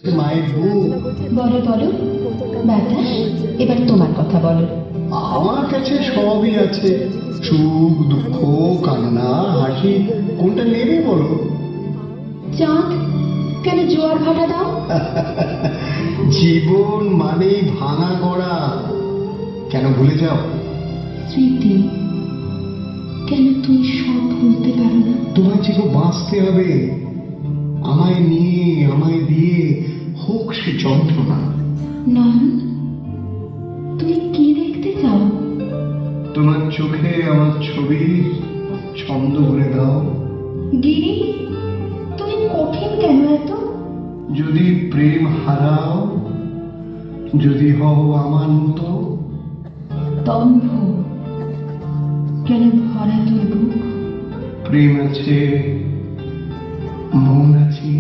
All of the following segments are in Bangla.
মায়ের বউ। বলো বলো বেটা, এবার তোমার কথা বলো। আমার কাছে সবই আছে, সুখ দুঃখ কান্না হাসি, কোনটা নেবে বলো? চাঁদ, কেন জোয়ার ভাটা দাও? জীবন মানেই ভাঙা গড়া, কেন ভুলে যাও? স্মৃতি, কেন তুমি সব ভুলতে পারো না? তোমায় যে বাঁচতে হবে, আমায় নিয়ে আমায় দিয়ে, হোক সে যন্ত্রণা। নয়ন, তুমি কি দেখতে চাও? তোমার চোখে আমার ছবি ছন্দ ভরে দাও। গিরি, তুমি কঠিন কেন এত? যদি প্রেম হারাও, যদি হও আমার মতো। দম্ভ, কেন ভরা তোর বুক? প্রেম আছে, মন আছে।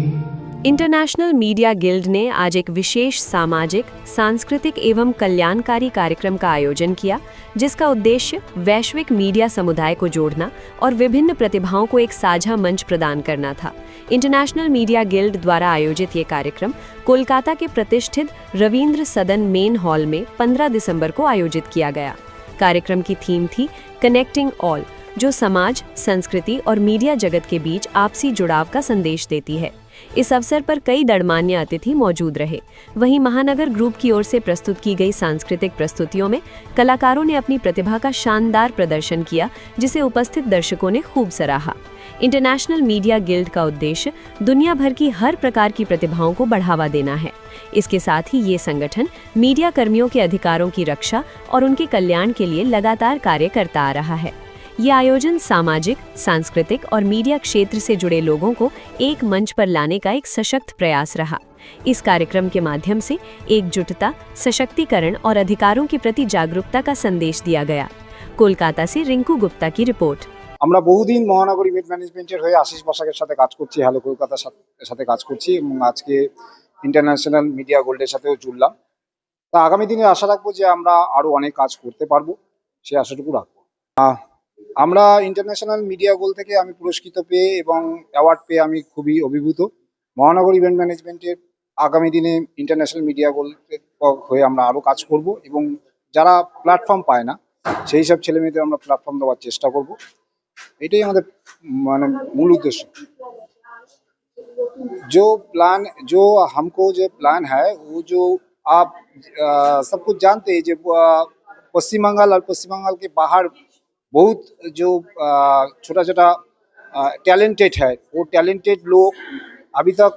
इंटरनेशनल मीडिया गिल्ड ने आज एक विशेष सामाजिक, सांस्कृतिक एवं कल्याणकारी कार्यक्रम का आयोजन किया, जिसका उद्देश्य वैश्विक मीडिया समुदाय को जोड़ना और विभिन्न प्रतिभाओं को एक साझा मंच प्रदान करना था। इंटरनेशनल मीडिया गिल्ड द्वारा आयोजित ये कार्यक्रम कोलकाता के प्रतिष्ठित रविंद्र सदन मेन हॉल में 15 दिसंबर को आयोजित किया गया। कार्यक्रम की थीम थी कनेक्टिंग ऑल, जो समाज, संस्कृति और मीडिया जगत के बीच आपसी जुड़ाव का संदेश देती है। इस अवसर पर कई गणमान्य अतिथि मौजूद रहे। वहीं महानगर ग्रुप की ओर से प्रस्तुत की गई सांस्कृतिक प्रस्तुतियों में कलाकारों ने अपनी प्रतिभा का शानदार प्रदर्शन किया, जिसे उपस्थित दर्शकों ने खूब सराहा। इंटरनेशनल मीडिया गिल्ड का उद्देश्य दुनिया भर की हर प्रकार की प्रतिभाओं को बढ़ावा देना है। इसके साथ ही ये संगठन मीडिया कर्मियों के अधिकारों की रक्षा और उनके कल्याण के लिए लगातार कार्य करता आ रहा है। ये आयोजन सामाजिक, सांस्कृतिक और मीडिया क्षेत्र से जुड़े लोगों को एक मंच पर लाने का एक सशक्त प्रयास रहा। इस कार्यक्रम के माध्यम से एकजुटता, सशक्तिकरण और अधिकारों के प्रति जागरूकता का संदेश दिया गया। कोलकाता से रिंकू गुप्ता की रिपोर्ट। আমরা বহুদিন মহানগর ইভেন্ট ম্যানেজমেন্টের হয়ে আশিস বসাকের সাথে কাজ করছি, হ্যালো কলকাতার সাথে কাজ করছি এবং আজকে ইন্টারন্যাশনাল মিডিয়া গোল্ডের সাথেও জুড়লাম। তা আগামী দিনে আশা রাখবো যে আমরা আরো অনেক কাজ করতে পারবো, সেই আশাটুকু রাখবো। আমরা ইন্টারন্যাশনাল মিডিয়া গোল্ড থেকে আমি পুরস্কৃত পেয়ে এবং অ্যাওয়ার্ড পেয়ে আমি খুবই অভিভূত। মহানগর ইভেন্ট ম্যানেজমেন্টের আগামী দিনে ইন্টারন্যাশনাল মিডিয়া গোল্ডের হয়ে আমরা আরো কাজ করব এবং যারা প্ল্যাটফর্ম পায় না সেই সব ছেলে মেয়েদের আমরা প্ল্যাটফর্ম দেওয়ার চেষ্টা করব। এটাই আমাদের মানে মূল উদ্দেশ্য। जो हमको जो प्लान है वो जो आप सब कुछ जानते हैं, जो पश्चिम बंगाल और पश्चिम बंगाल के बाहर बहुत जो छोटा छोटा टैलेंटेड है, वो टैलेंटेड लोग अभी तक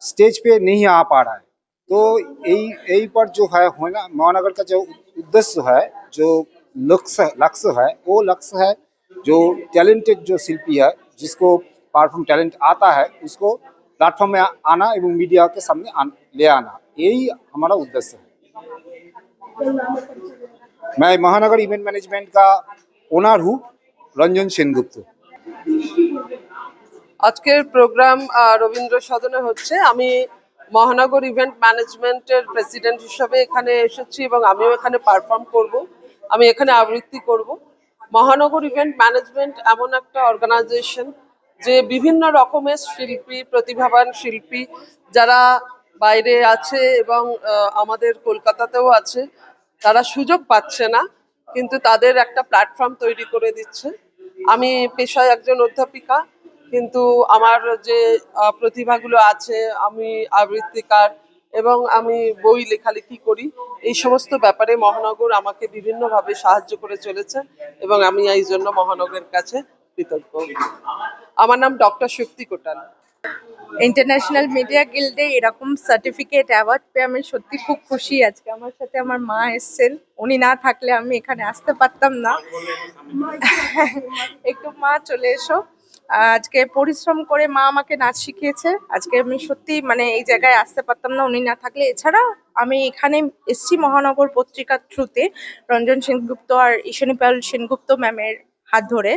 स्टेज पे नहीं आ पा रहा है। तो यही पर जो है ना, महानगर का जो उद्देश्य है, जो लक्ष्य है, वो लक्ष्य है जो टैलेंटेड जो शिल्पी है, जिसको परफॉर्म टैलेंट आता है, उसको प्लेटफॉर्म में आना एवं मीडिया के सामने ले आना, यही हमारा उद्देश्य है। मैं महानगर इवेंट मैनेजमेंट का ओनर हूँ, रंजन सेनगुप्त। আজকের প্রোগ্রাম রবীন্দ্র সদনে হচ্ছে। আমি মহানগর ইভেন্ট ম্যানেজমেন্টের প্রেসিডেন্ট হিসেবে এখানে এসেছি এবং আমিও এখানে পারফর্ম করব, আমি এখানে আবৃত্তি করব। মহানগর ইভেন্ট ম্যানেজমেন্ট এমন একটা অর্গানাইজেশন যে বিভিন্ন রকমের শিল্পী, প্রতিভাবান শিল্পী যারা বাইরে আছে এবং আমাদের কলকাতাতেও আছে, তারা সুযোগ পাচ্ছে না, কিন্তু তাদের একটা প্ল্যাটফর্ম তৈরি করে দিচ্ছে। আমি পেশায় একজন অধ্যাপিকা, কিন্তু আমার যে প্রতিভাগুলো আছে, আমি আবৃত্তিকার এবং আমি বই লেখালেখি করি, এই সমস্ত ব্যাপারে মহানগর আমাকে বিভিন্নভাবে সাহায্য করে চলেছে এবং আমি এই জন্য মহানগরের কাছে কৃতজ্ঞ। আমার নাম ডক্টর শক্তি কোটাল। ইন্টারন্যাশনাল মিডিয়া গিল্ডে এরকম সার্টিফিকেট অ্যাওয়ার্ড পেয়ে আমি সত্যি খুব খুশি। আজকে আমার সাথে আমার মা এসেছেন, উনি না থাকলে আমি এখানে আসতে পারতাম না। একটু মা চলে এসো। আজকে পরিশ্রম করে মা আমাকে নাচ শিখিয়েছে, আজকে আমি সত্যি মানে এই জায়গায় আসতে পারতাম না উনি না থাকলে। এছাড়া আমি এখানে এসছি মহানগর পত্রিকার থ্রুতে, রঞ্জন সেনগুপ্ত আর ঈশানী পাল সেনগুপ্ত ম্যামের হাত ধরে।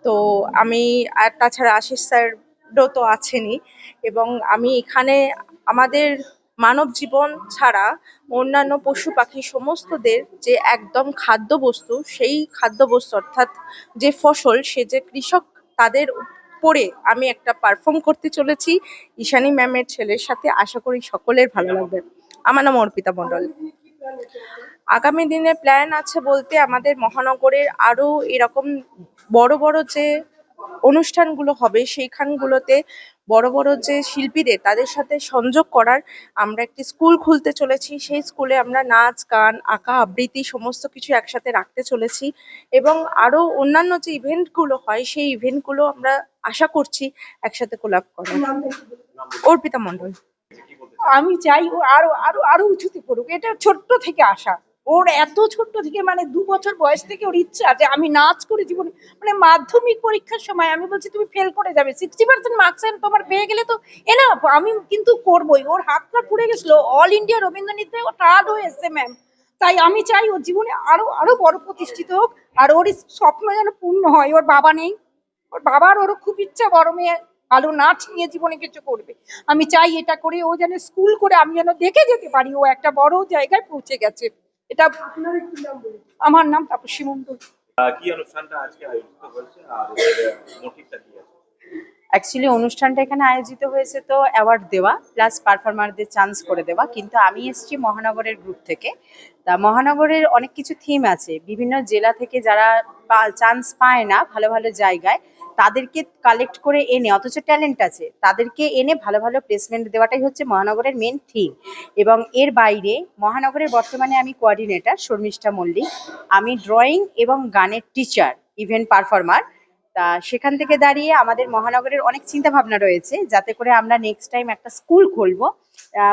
তো আমি আর তাছাড়া আশিস স্যার তো আছেনই, এবং আমি এখানে আমাদের মানব জীবন ছাড়া অন্যান্য পশু পাখি সমস্তদের যে একদম খাদ্যবস্তু, সেই খাদ্যবস্তু অর্থাৎ যে ফসল, সে যে কৃষক, তাদের পরে আমি একটা পারফর্ম করতে চলেছি ঈশানী ম্যামের ছেলের সাথে। আশা করি সকলের ভালো লাগবে। আমার নাম অর্পিতা মণ্ডল। আগামী দিনে প্ল্যান আছে বলতে আমাদের মহানগরের আরো এরকম বড় বড় যে অনুষ্ঠানগুলো হবে সেইখানগুলোতে বড় বড় যে শিল্পীদের তাদের সাথে সংযোগ করার আমরা একটি স্কুল খুলতে চলেছি। সেই স্কুলে আমরা নাচ, গান, আঁকা, আবৃত্তি সমস্ত কিছু একসাথে রাখতে চলেছি এবং আরো অন্যান্য যে ইভেন্টগুলো হয় সেই ইভেন্টগুলো আমরা আশা করছি একসাথে কোলাব করার। অর্পিতা মণ্ডল। আমি চাই ও আরো আরো আরো উঁচুতে পড়ুক। এটা ছোট্ট থেকে আসা, ওর এত ছোট্ট থেকে মানে 2 বছর বয়স থেকে ওর ইচ্ছা যে আমি নাচ করে জীবনে, মানে মাধ্যমিক পরীক্ষার সময় আমি বলছি তুমি ফেল করে যাবে, 60% মার্কস তোমার পেয়ে গেলে তো এনাফ, আমি কিন্তু করবোই। ওর হাতটা পুড়ে গেছিল, অল ইন্ডিয়া রবীন্দ্র নৃত্যে ও থার্ড হয়েছে ম্যাম। তাই আমি চাই ওর জীবনে আরো আরো বড় প্রতিষ্ঠিত হোক, আর ওর স্বপ্ন যেন পূর্ণ হয়। ওর বাবা নেই, ওর বাবার ওরও খুব ইচ্ছা বড় মেয়ে ভালো নাচ নিয়ে জীবনে কিছু করবে। আমি চাই এটা করে ও যেন স্কুল করে আমি যেন দেখে যেতে পারি ও একটা বড় জায়গায় পৌঁছে গেছে। এটা আমার নাম তাপসী মণ্ডল। কি অনুষ্ঠানটা আজকে আয়োজিত হয়েছে আর এর মোটিভটা কি আছে? অ্যাকচুয়ালি অনুষ্ঠানটা এখানে আয়োজিত হয়েছে তো অ্যাওয়ার্ড দেওয়া প্লাস পারফর্মারদের চান্স করে দেওয়া, কিন্তু আমি এসেছি মহানগরের গ্রুপ থেকে। তা মহানগরের অনেক কিছু থিম আছে, বিভিন্ন জেলা থেকে যারা চান্স পায় না ভালো ভালো জায়গায় তাদেরকে কালেক্ট করে এনে, অথচ ট্যালেন্ট আছে তাদেরকে এনে ভালো ভালো প্লেসমেন্ট দেওয়াটাই হচ্ছে মহানগরের মেন থিম। এবং এর বাইরে মহানগরের বর্তমানে আমি কোঅর্ডিনেটর শর্মিষ্ঠা মল্লিক, আমি ড্রয়িং এবং গানের টিচার, ইভেন্ট পারফর্মার। তা সেখান থেকে দাঁড়িয়ে আমাদের মহানগরের অনেক চিন্তা ভাবনা রয়েছে যাতে করে আমরা নেক্সট টাইম একটা স্কুল খুলবো,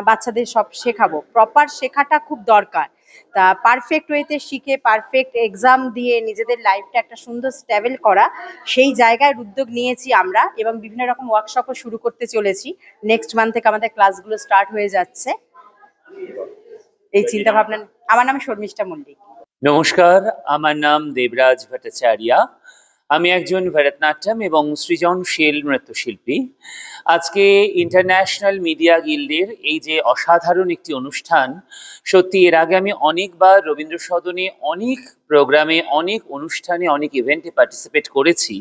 বাচ্চাদের সব শেখাবো। প্রপার শেখাটা খুব দরকার। তা পারফেক্ট ওয়েতে শিখে পারফেক্ট এক্সাম দিয়ে নিজেদের লাইফটা একটা সুন্দর স্টেবল করা, সেই জায়গায় উদ্যোগ নিয়েছি আমরা এবং বিভিন্ন রকম ওয়ার্কশপও শুরু করতে চলেছি। নেক্সট মান্থ থেকে আমাদের ক্লাসগুলো স্টার্ট হয়ে যাচ্ছে। এই চিন্তা ভাবনা। আমার নাম শর্মিষ্ঠা মল্লিক। নমস্কার, আমার নাম দেবরাজ ভট্টাচার্য। আমি একজন ভরতনাট্যম এবং সৃজনশীল নৃত্যশিল্পী। আজকে ইন্টারন্যাশনাল মিডিয়া গিল্ডের এই যে অসাধারণ একটি অনুষ্ঠান, সত্যি এর আগে আমি অনেকবার রবীন্দ্র সদনে অনেক প্রোগ্রামে, অনেক অনুষ্ঠানে, অনেক ইভেন্টে পার্টিসিপেট করেছি,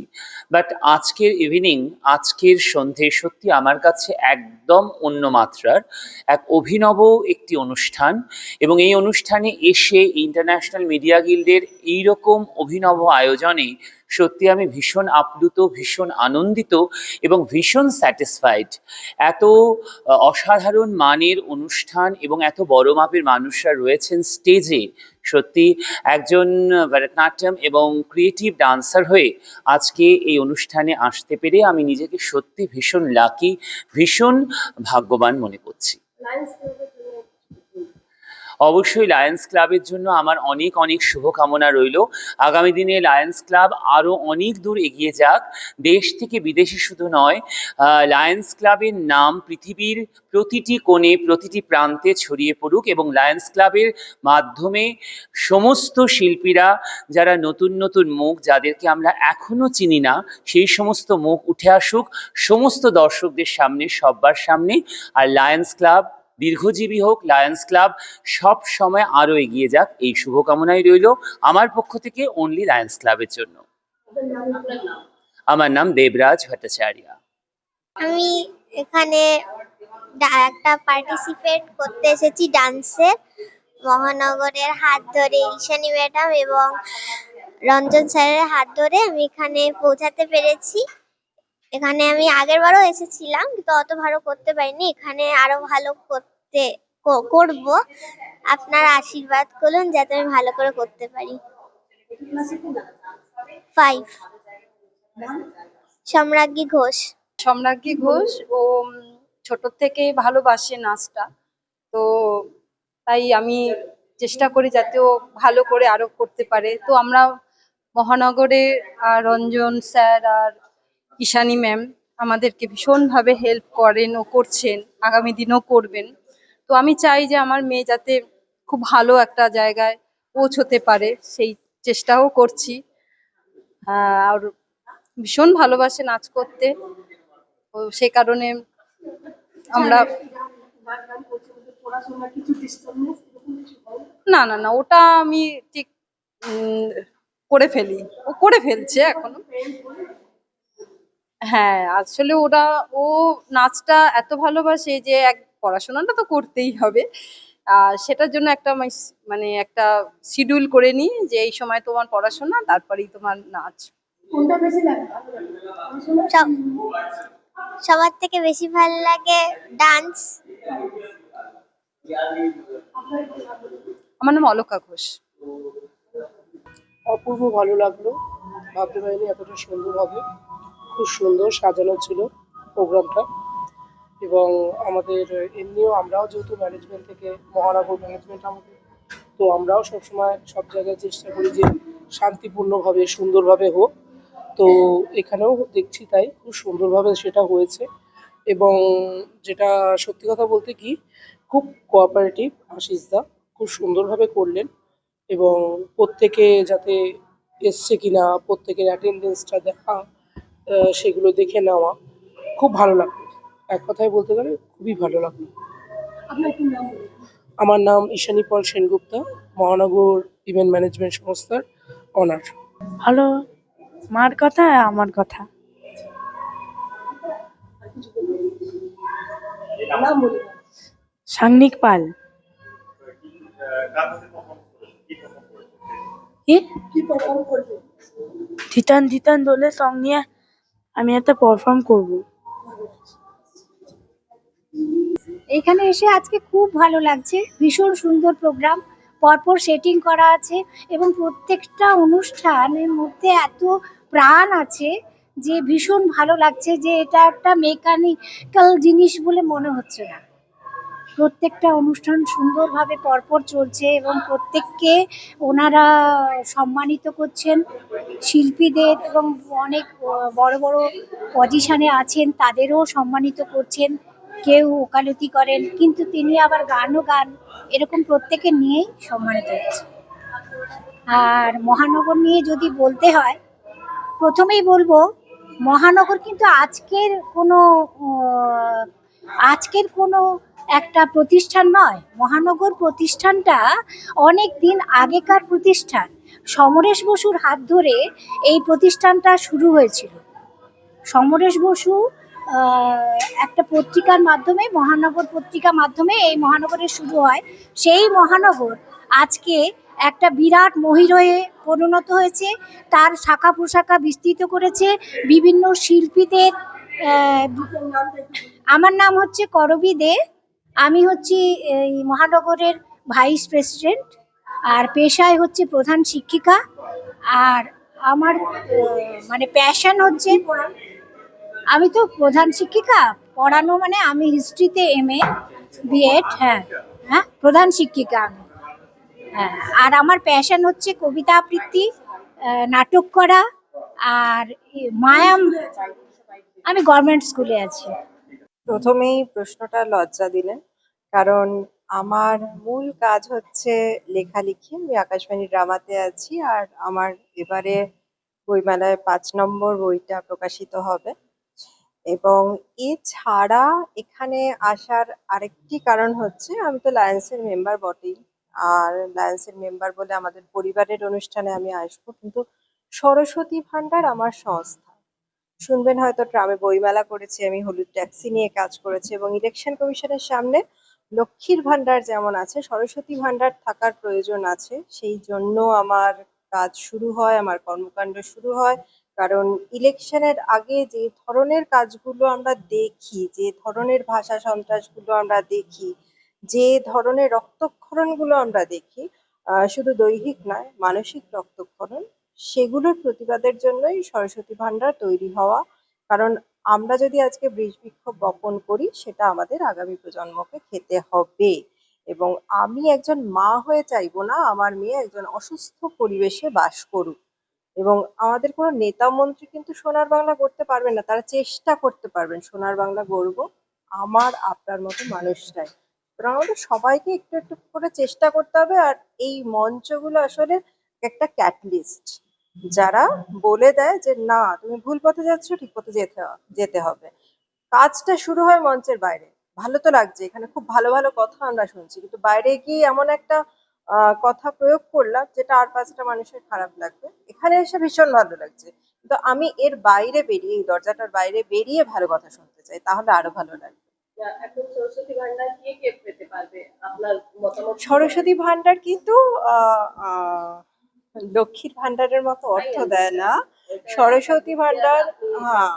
বাট আজকের ইভিনিং, আজকের সন্ধে সত্যি আমার কাছে একদম অন্য মাত্রার এক অভিনব একটি অনুষ্ঠান। এবং এই অনুষ্ঠানে এসে ইন্টারন্যাশনাল মিডিয়া গিল্ডের এইরকম অভিনব আয়োজনে সত্যি আমি ভীষণ আপ্লুত, ভীষণ আনন্দিত এবং ভীষণ স্যাটিসফাইড। এত অসাধারণ মানের অনুষ্ঠান এবং এত বড় মাপের মানুষরা রয়েছেন স্টেজে। সত্যি একজন ভরতনাট্যম এবং ক্রিয়েটিভ ডান্সার হয়ে আজকে এই অনুষ্ঠানে আসতে পেরে আমি নিজেকে সত্যি ভীষণ লাকি, ভীষণ ভাগ্যবান মনে করছি। অবশ্যই লায়ন্স ক্লাবের জন্য আমার অনেক অনেক শুভকামনা রইল। আগামী দিনে লায়ন্স ক্লাব আরও অনেক দূর এগিয়ে যাক, দেশ থেকে বিদেশে শুধু নয়, লায়ন্স ক্লাবের নাম পৃথিবীর প্রতিটি কোণে, প্রতিটি প্রান্তে ছড়িয়ে পড়ুক এবং লায়ন্স ক্লাবের মাধ্যমে সমস্ত শিল্পীরা, যারা নতুন নতুন মুখ, যাদেরকে আমরা এখনও চিনি না, সেই সমস্ত মুখ উঠে আসুক সমস্ত দর্শকদের সামনে, সবার সামনে। আর লায়ন্স ক্লাব দীর্ঘজীবী হোক, লায়ন্স ক্লাব সব সময় আরো এগিয়ে যাক, এই শুভকামনাই রইল আমার পক্ষ থেকে অনলি লায়ন্স ক্লাবের জন্য। আমার নাম দেবরাজ ভট্টাচার্য। আমি এখানে একটা পার্টিসিপেট করতে এসেছি ডান্সে। মহানগরের হাত ধরে, ঈশানী ম্যাডাম এবং রঞ্জন স্যারের হাত ধরে আমি এখানে পৌঁছাতে পেরেছি। এখানে আমি আগের বারও এসেছিলাম কিন্তু অত ভালো করতে পারিনি, এখানে আরো ভালো করব। আপনারা আশীর্বাদ করুন যাতে আমি ভালো করে করতে পারি। 5 সম্রাজ্ঞী ঘোষ। সম্রাজ্ঞী ঘোষ ও ছোট থেকে ভালোবাসে নাচটা, তো তাই আমি চেষ্টা করি যাতে ও ভালো করে আরো করতে পারে। তো আমরা মহানগরে রঞ্জন স্যার আর ঈশানী ম্যাম আমাদেরকে ভীষণভাবে হেল্প করেন ও করছেন, আগামী দিনও করবেন। তো আমি চাই যে আমার মেয়ে যাতে খুব ভালো একটা জায়গায় পৌঁছতে পারে, সেই চেষ্টাও করছি। আর ভীষণ ভালোবাসে নাচ করতে, তো সে কারণে আমরা না না না ওটা আমি ঠিক করে ফেলি, ও করে ফেলছে এখনো। হ্যাঁ, আসলে ও নাচটা এত ভালোবাসে যে পড়াশোনাটা তো করতেই হবে। সেটার জন্য মানে একটা শিডিউল করে নিই যে এই সময় তোমার পড়াশোনা, তারপরেই তোমার নাচ। কোনটা বেশি লাগে? সব সবার থেকে বেশি ভালো লাগে ডান্স। আমার নাম অলকা ঘোষ। অপূর্ব ভালো লাগলো, ভাবতে পারিনি এতটা সুন্দর হবে। খুব সুন্দর সাজানো ছিল প্রোগ্রামটা। এবং আমাদের এমনিও আমরাও যেহেতু ম্যানেজমেন্ট থেকে, মহানগর ম্যানেজমেন্ট আমাদের, তো আমরাও সবসময় সব জায়গায় চেষ্টা করি যে শান্তিপূর্ণভাবে সুন্দরভাবে হোক। তো এখানেও দেখছি তাই খুব সুন্দরভাবে সেটা হয়েছে। এবং যেটা সত্যি কথা বলতে কি, খুব কোঅপারেটিভ আশিস দা, খুব সুন্দরভাবে করলেন। এবং প্রত্যেকে যাতে এসছে কিনা, প্রত্যেকের অ্যাটেন্ডেন্সটা দেখা, সেগুলো দেখে নেওয়া খুব ভালো লাগলো। এক কথায় বলতে গেলে খুবই ভালো লাগলো। আপনার কি নাম? আমার নাম ঈশানী পল সেনগুপ্তা, মহানগর ইভেন্ট ম্যানেজমেন্ট সংস্থার অনার। ভালো, মার কথা আমার কথা। নাম বলুন। সাংনিক পাল। কি কি পারফর্ম করবে? ধিতান ধিতান দোলে সং নিয়ে আমি একটা পারফর্ম করব। এখানে এসে আজকে খুব ভালো লাগছে, ভীষণ সুন্দর প্রোগ্রাম, পরপর সেটিং করা আছে এবং প্রত্যেকটা অনুষ্ঠানের মধ্যে এত প্রাণ আছে যে ভীষণ ভালো লাগছে, যে এটা একটা মেকানিক্যাল জিনিস বলে মনে হচ্ছে না। প্রত্যেকটা অনুষ্ঠান সুন্দরভাবে পরপর চলছে এবং প্রত্যেককে ওনারা সম্মানিত করছেন, শিল্পীদের এবং অনেক বড় বড় পজিশনে আছেন তাদেরও সম্মানিত করছেন, কেউ ওকালতি করেন কিন্তু তিনি আবার গান এরকম প্রত্যেকে নিয়েই সম্মানিত হচ্ছে। আর মহানগর নিয়ে যদি বলতে হয়, প্রথমেই বলবো মহানগর কিন্তু আজকের কোনো একটা প্রতিষ্ঠান নয়। মহানগর প্রতিষ্ঠানটা অনেক দিন আগেকার প্রতিষ্ঠান। সমরেশ বসুর হাত ধরে এই প্রতিষ্ঠানটা শুরু হয়েছিল। সমরেশ বসু একটা পত্রিকার মাধ্যমে, মহানগর পত্রিকার মাধ্যমে এই মহানগরের শুরু হয়। সেই মহানগর আজকে একটা বিরাট মহিরয়ে পরিণত হয়েছে, তার শাখা প্রশাখা বিস্তৃত করেছে বিভিন্ন শিল্পীদের। আমার নাম হচ্ছে করবী দে, আমি হচ্ছি এই মহানগরের ভাইস প্রেসিডেন্ট, আর পেশায় হচ্ছে প্রধান শিক্ষিকা। আর আমার মানে প্যাশন হচ্ছে, আমি তো প্রধান শিক্ষিকা, পড়ানো মানে আমি হিস্ট্রিতে MA BEd, হ্যাঁ প্রধান শিক্ষিকা আমি। হ্যাঁ, আর আমার প্যাশন হচ্ছে কবিতা আবৃত্তি, নাটক করা আর মায়াম। আমি গভর্নমেন্ট স্কুলে আছি। প্রথমেই প্রশ্নটা লজ্জা দিলেন, কারণ আমার মূল কাজ হচ্ছে লেখালেখি। আমি আকাশবাণী ড্রামাতে আছি, আর আমার এবারে বইমেলায় 5 নম্বর বইটা প্রকাশিত হবে। এবং এছাড়া এখানে আসার আরেকটি কারণ হচ্ছে, আমি তো লায়ন্সের মেম্বার বটেই, আর লায়ন্সের মেম্বার বলে আমাদের পরিবারের অনুষ্ঠানে আমি আসবো, কিন্তু সরস্বতী ভান্ডার আমার সংস্থা। শুনবেন হয়তো ট্রামে বইমেলা করেছি, আমি হলুদ ট্যাক্সি নিয়ে কাজ করেছি, এবং ইলেকশন কমিশনের সামনে লক্ষ্মীর ভান্ডার যেমন আছে, সরস্বতী ভান্ডার থাকার প্রয়োজন আছে। সেই জন্য আমার কাজ শুরু হয়, আমার কর্মকাণ্ড শুরু হয়। কারণ ইলেকশনের আগে যে ধরনের কাজগুলো আমরা দেখি, যে ধরনের ভাষা সন্ত্রাসগুলো আমরা দেখি, যে ধরনের রক্তক্ষরণগুলো আমরা দেখি, শুধু দৈহিক নয় মানসিক রক্তক্ষরণ, সেগুলোর প্রতিবাদের জন্যই সরস্বতী ভান্ডার তৈরি হওয়া। কারণ আমরা যদি আজকে বৃক্ষবিক্ষোভ বপন করি, সেটা আমাদের আগামী প্রজন্মকে খেতে হবে। এবং আমি একজন মা হয়ে চাইবো না আমার মেয়ে একজন অসুস্থ পরিবেশে বাস করুক। এবং আমাদের কোনো নেতা মন্ত্রী কিন্তু সোনার বাংলা গড়তে পারবেন না, তারা চেষ্টা করতে পারবেন। সোনার বাংলা গড়বো আমার আপনার মতো মানুষরাই। সুতরাং আমাদের সবাইকে একটু একটু করে চেষ্টা করতে হবে। আর এই মঞ্চগুলো আসলে একটা ক্যাটালিস্ট, যারা বলে দেয় যে না তুমি ভুল পথে যাচ্ছ, ঠিক পথে যেতে হবে। কাজটা শুরু হয় মঞ্চের বাইরে। ভালো তো লাগছে, এখানে খুব ভালো ভালো কথা আমরা শুনছি, কিন্তু বাইরে গিয়ে এমন একটা কথা প্রয়োগ করলাম যেটা আর 5টা মানুষের খারাপ লাগবে। এখানে এসে ভীষণ ভালো লাগছে, কিন্তু আমি এর বাইরে বেরিয়ে, এই দরজাটার বাইরে বেরিয়ে ভালো কথা শুনতে চাই, তাহলে আরো ভালো লাগবে। এখন সরস্বতী ভান্ডার কে পেতে পারবে আপনার মতামত? সরস্বতী ভান্ডার কিন্তু লক্ষ্মীর ভান্ডারের মতো অর্থ দেয় না। সরস্বতী ভান্ডার, হ্যাঁ,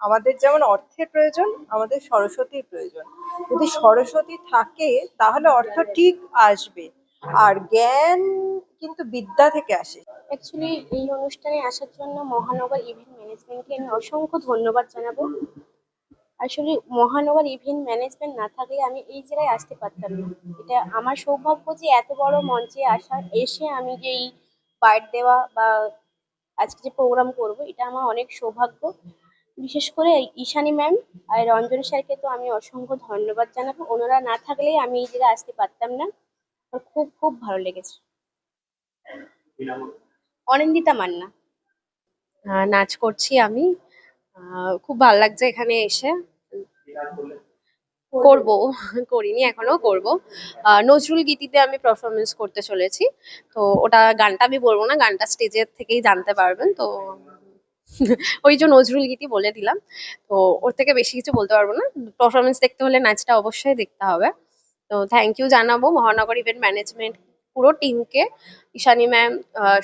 আমাদের যেমন অর্থের প্রয়োজন, আমাদের সরস্বতীর প্রয়োজন। যদি সরস্বতী থাকে তাহলে অর্থ ঠিক আসবে, আর জ্ঞান কিন্তু বিদ্যা থেকে আসে। অ্যাকচুয়ালি এই অনুষ্ঠানে আসার জন্য মহানগর ইভেন্ট ম্যানেজমেন্টকে আমি অসংখ্য ধন্যবাদ জানাবো। আসলে মহানগর ইভেন্ট ম্যানেজমেন্ট না থাকলে আমি এই জায়গায় আসতে পারতাম না। এটা আমার সৌভাগ্য যে এত বড় মঞ্চে এসে আমি যে এই পার্ট দেওয়া বা আজকে যে প্রোগ্রাম করব, এটা আমার অনেক সৌভাগ্য। বিশেষ করে ঈশানী ম্যাম আর রঞ্জন স্যারকে তো আমি অসংখ্য ধন্যবাদ জানাবো। ওনারা না থাকলে আমি এই জায়গায় আসতে পারতাম না। আমার খুব খুব ভালো লেগেছে। অনিন্দিতা মান্না। নাচ করছি আমি। খুব ভালো লাগছে এখানে এসে। করব, করিনি এখনো, করব। নজরুল গীতিতে আমি পারফরমেন্স করতে চলেছি। তো ওটা গানটা আমি বলবো না, গানটা স্টেজের থেকেই জানতে পারবেন। তো ওই যে নজরুল গীতি বলে দিলাম। তো ওর থেকে বেশি কিছু বলতে পারবো না। পারফরমেন্স দেখতে হলে নাচটা অবশ্যই দেখতে হবে। তো থ্যাংক ইউ জানাবো মহানগর ইভেন্ট ম্যানেজমেন্ট পুরো টিমকে, ঈশানী ম্যাম,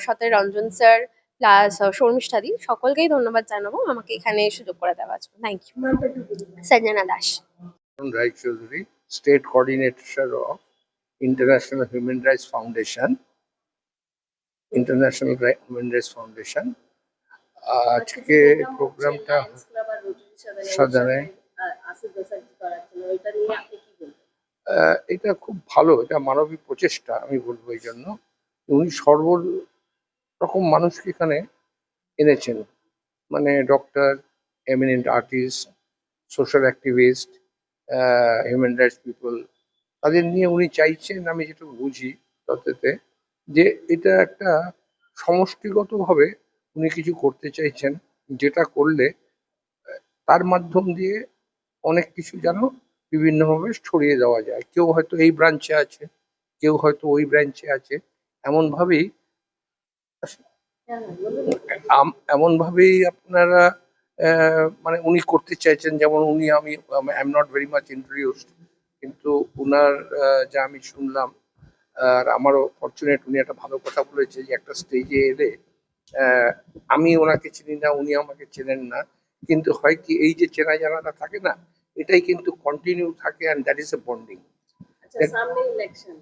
সাথে রঞ্জন স্যার প্লাস শর্মিষ্ঠাদি, সকলকেই ধন্যবাদ জানাবো আমাকে এখানে সুযোগ করে দেওয়ার জন্য। Thank you. Sanjana Das. Rai Chaudhary, State Coordinator of International Human Rights Foundation. International Human Rights Foundation. আজকে প্রোগ্রামটা সাজানে এটা খুব ভালো, এটা মানবিক প্রচেষ্টা আমি বলবো। এই জন্য উনি সর্বরকম মানুষকে এখানে এনেছেন, মানে doctor, eminent artist, social activist, human rights people, তাদের নিয়ে উনি চাইছেন, আমি যেটা বুঝি তাতে, যে এটা একটা সমষ্টিগতভাবে উনি কিছু করতে চাইছেন, যেটা করলে তার মাধ্যম দিয়ে অনেক কিছু যেন বিভিন্নভাবে ছড়িয়ে দেওয়া যায়। কেউ হয়তো এই ব্রাঞ্চে আছে, কেউ হয়তো ওই ব্রাঞ্চে আছে, এমনভাবেই আপনারা মানে উনি করতে চাইছেন। যেমন উনি, আমি I am not very much introduced, কিন্তু উনার যা আমি শুনলাম, আর আমারও ফরচুনেট, উনি একটা ভালো কথা বলেছে যে একটা স্টেজে এলে আমি ওনাকে চিনি না, উনি আমাকে চেনেন না, কিন্তু হয় কি এই যে চেনা জানাটা থাকে না, এটাই কিন্তু কন্টিনিউ থাকে, and that is a bonding. আচ্ছা, সামনে ইলেকশন,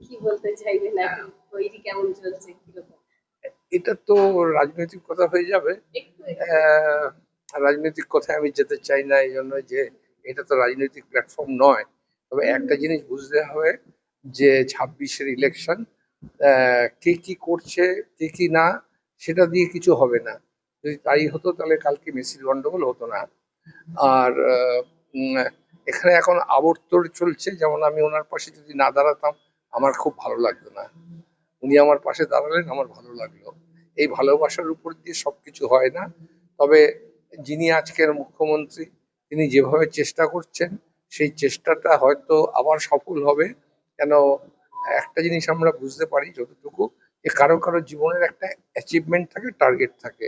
কি বলতে চাইবেন এখন? তৈরি কেমন চলছে, কিরকম? এটা তো রাজনৈতিক কথা হয়ে যাবে। রাজনৈতিক কথায় আমি যেতে চাই না, এই জন্য যে এটা তো রাজনৈতিক প্ল্যাটফর্ম নয়। তবে একটা জিনিস বুঝতে হবে যে 26-এর ইলেকশন, কে কি করছে কে কি না, সেটা দিয়ে কিছু হবে না। যদি তাই হতো তাহলে কালকে মেসির গন্ডগোল হতো না। আর এখানে এখন আবর্তন চলছে, যেমন আমি ওনার পাশে যদি না দাঁড়াতাম আমার খুব ভালো লাগতো না, উনি আমার পাশে দাঁড়ালেন, আমার ভালো লাগলো। এই ভালোবাসার উপর দিয়ে সবকিছু হয় না। তবে যিনি আজকের মুখ্যমন্ত্রী, তিনি যেভাবে চেষ্টা করছেন, সেই চেষ্টাটা হয়তো আবার সফল হবে। কেন, একটা জিনিস আমরা বুঝতে পারি যতটুকু, যে কারো কারো জীবনের একটা অ্যাচিভমেন্ট থাকে, টার্গেট থাকে।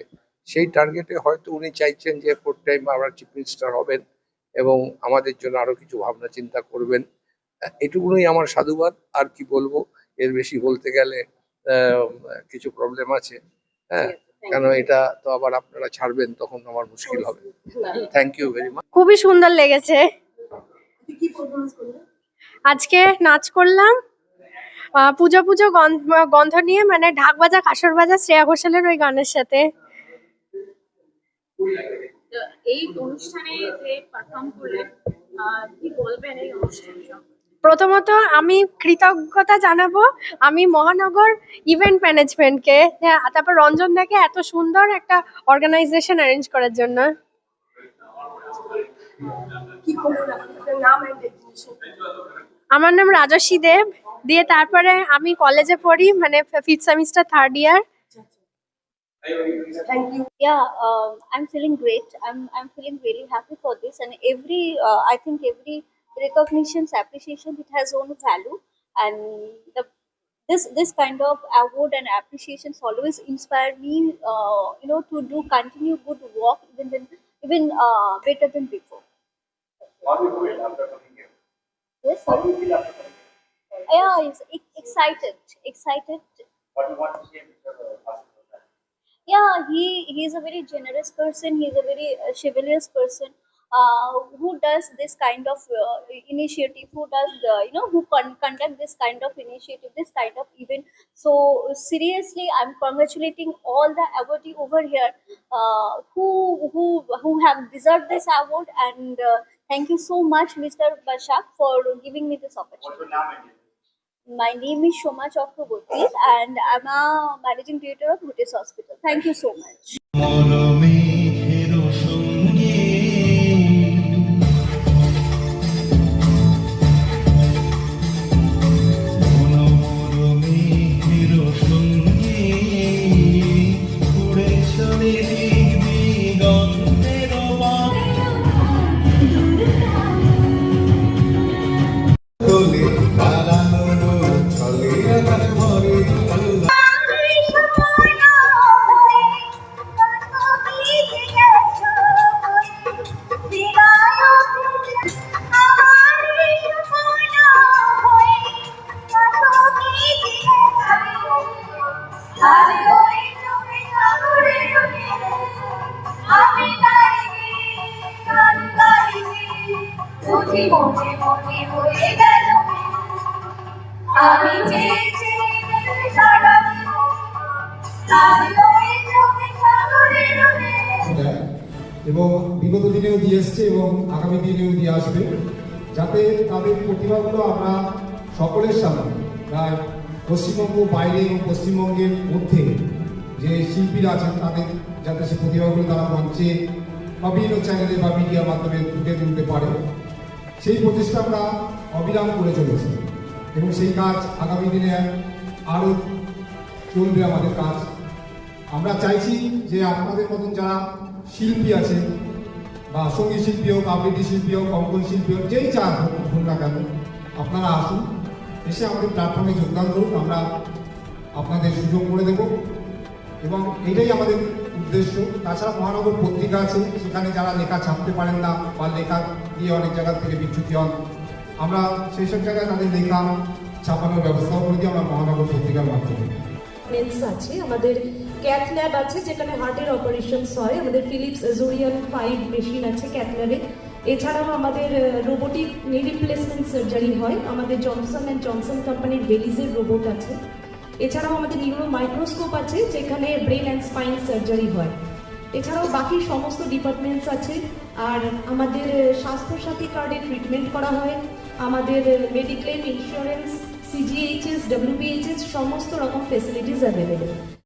সেই টার্গেটে হয়তো উনি চাইছেন যে 4 টাইম আবার চিফ মিনিস্টার হবেন এবং আমাদের জন্য আরো কিছু ভাবনা চিন্তা করবেন। এটুকুনই আমার সাধুবাদ। আর কি বলবো, এর বেশি বলতে গেলে কিছু প্রবলেম আছে। হ্যাঁ, কেন এটা তো আবার আপনারা ছাড়বেন, তখন আমার মুশকিল হবে। Thank you very much. খুবই সুন্দর লেগেছে। আজকে নাচ করলাম পুজো পুজো গন্ধ নিয়ে, মানে ঢাক বাজা কাসর বাজা শ্রেয়া ঘোষালের ওই গানের সাথে। এই অনুষ্ঠানে যে পারফর্ম করলেন, কি বলবেন এই অনুষ্ঠান সম্পর্কে? প্রথমত আমি কৃতজ্ঞতা জানাবো আমি মহানগর ইভেন্ট ম্যানেজমেন্টকে, তারপর রঞ্জন দাকে এত সুন্দর একটা অর্গানাইজেশন অ্যারেঞ্জ করার জন্য। আমার নাম রাজস্বী দেব, দিয়ে তারপরে আমি কলেজে পড়ি, মানে 5th semester 3rd year. Thank you. Yeah, I'm feeling great. I'm feeling really happy for this, and every I think every recognition, appreciation, it has own value, and the this kind of award and appreciations always inspire me, to do continue good work even better than before. How do you feel after coming here? Yes, How sir. do you feel after coming here? Yeah, excited. What do you want to say, Mr. Bhaskar? Yeah, he's a very generous person. He's a very chivalrous person, who does this kind of initiative, who does conduct this kind of initiative, this kind of event. So seriously, I'm congratulating all the awardee over here, who have deserved this award, and thank you so much, Mr. Bashak, for giving me this What's opportunity. your name and My name is Shoma Chakraborty, and I'm a managing director of Bhutis Hospital. Thank you so much. এবং বিগত দিনেও দিয়ে এসছে এবং আগামী দিনেও দিয়ে আসবে, যাতে তাদের প্রতিভাগুলো আমরা সকলের সামনে, প্রায় পশ্চিমবঙ্গ বাইরে এবং পশ্চিমবঙ্গের মধ্যে যে শিল্পীরা আছেন তাদের যাতে সে প্রতিভাগুলো তারা মঞ্চে বা বিভিন্ন চ্যানেলে বা মিডিয়ার মাধ্যমে ফুটে তুলতে পারে, সেই প্রচেষ্টা আমরা অবিরাম করে চলেছি এবং সেই কাজ আগামী দিনে আরও চলবে। আমাদের কাজ আমরা চাইছি যে আপনাদের মতন যারা শিল্পী আছে, বা সঙ্গীত শিল্পী হোক, আবৃত্তি শিল্পী হোক, অঙ্কন শিল্পী হোক, যেই চা হোক না কেন, আপনারা আসুন, এসে আমাদের প্ল্যাটফর্মে যোগদান করুন, আমরা আপনাদের সুযোগ করে দেব এবং এটাই আমাদের উদ্দেশ্য। তাছাড়া মহানগর পত্রিকা আছে, সেখানে যারা লেখা ছাপতে পারেন না বা লেখা দিয়ে অনেক জায়গা থেকে বিচ্যুতি হন, আমরা সেই সব জায়গায় তাদের লেখা ছাপানোর ব্যবস্থাও করে দিই আমরা মহানগর পত্রিকার মাধ্যমে। আছে আমাদের ক্যাথ ল্যাব আছে, যেখানে হার্টের অপারেশনস হয়, আমাদের ফিলিপস এজোরিয়ান 5 মেশিন আছে ক্যাথ ল্যাবে। এছাড়াও আমাদের রোবোটিক নি রিপ্লেসমেন্ট সার্জারি হয়, আমাদের জনসন অ্যান্ড জনসন কোম্পানির বেলিজের রোবট আছে। এছাড়াও আমাদের নিউরো মাইক্রোস্কোপ আছে, যেখানে ব্রেন অ্যান্ড স্পাইন সার্জারি হয়। এছাড়াও বাকি সমস্ত ডিপার্টমেন্টস আছে। আর আমাদের স্বাস্থ্যসাথী কার্ডে ট্রিটমেন্ট করা হয়, আমাদের মেডিক্লেম, ইন্স্যুরেন্স, CGHS, WPHS সমস্ত রকম ফেসিলিটিস অ্যাভেলেবেল।